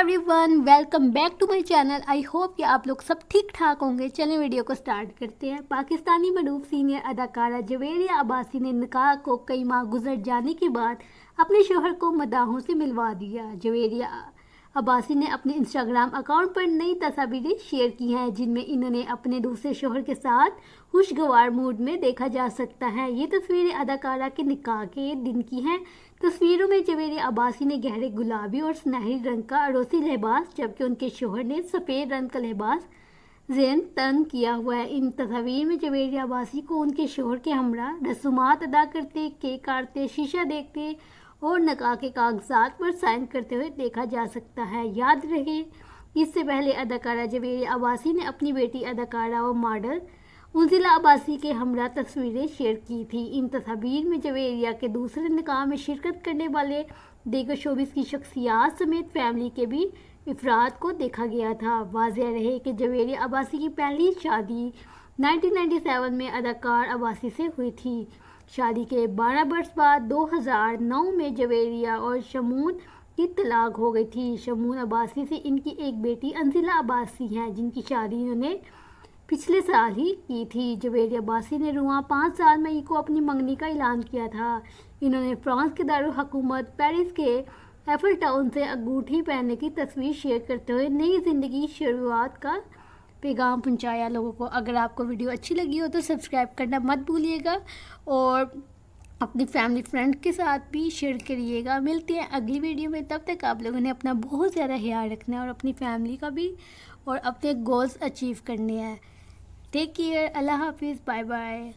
Everyone, welcome back to my channel. I hope कि आप लोग सब ठीक ठाक होंगे। चलें वीडियो को स्टार्ट करते हैं। पाकिस्तानी मरूफ सीनियर अदाकारा जवेरिया अब्बासी ने निकाह को कई माह गुजर जाने के बाद अपने शोहर को मदाहों से मिलवा दिया। जवेरिया अब्बासी ने अपने इंस्टाग्राम अकाउंट पर नई तस्वीरें शेयर की हैं, जिनमें इन्होंने अपने दूसरे शोहर के साथ खुशगवार मूड में देखा जा सकता है। ये तस्वीरें अदाकारा के निकाह के दिन की हैं। तस्वीरों में जवेरिया अब्बासी ने गहरे गुलाबी और सुनहरी रंग का अरोसी लिबास, जबकि उनके शोहर ने सफ़ेद रंग का लिबास ज़ेन तन किया हुआ है। इन तस्वीर में जवेरिया अब्बासी को उनके शोहर के हमरा रसूमात अदा करते, केक काटते, शीशा देखते और निकाह के कागजात पर साइन करते हुए देखा जा सकता है। याद रहे, इससे पहले अदाकारा जवेरिया अब्बासी ने अपनी बेटी अदाकारा और मॉडल उंजिला अब्बासी के हमरा तस्वीरें शेयर की थी। इन तस्वीर में जवेरिया के दूसरे निकाह में शिरकत करने वाले दीगर शोबिस की शख्सियात समेत फैमिली के भी अफराद को देखा गया था। वाज़ेह रहे कि जवेरिया अब्बासी की पहली शादी 1997 में अदाकार अब्बासी से हुई थी। शादी के 12 बरस बाद 2009 में जवेरिया और शमून की तलाक हो गई थी। शमून अब्बासी से इनकी एक बेटी अंजिला अब्बासी हैं, जिनकी शादी इन्होंने पिछले साल ही की थी। जवेरिया अब्बासी ने रुआ 5 साल मई को अपनी मंगनी का ऐलान किया था। इन्होंने फ्रांस के दारुल हुकूमत पेरिस के एफल टाउन से अंगूठी पहनने की तस्वीर शेयर करते हुए नई ज़िंदगी शुरुआत का पैगाम पहुंचाया लोगों को। अगर आपको वीडियो अच्छी लगी हो तो सब्सक्राइब करना मत भूलिएगा और अपनी फैमिली फ्रेंड के साथ भी शेयर करिएगा। मिलते हैं अगली वीडियो में। तब तक आप लोगों ने अपना बहुत ज़्यादा ख्याल रखना है और अपनी फैमिली का भी, और अपने गोल्स अचीव करने हैं। Take care. अल्लाह हाफिज़। Bye bye.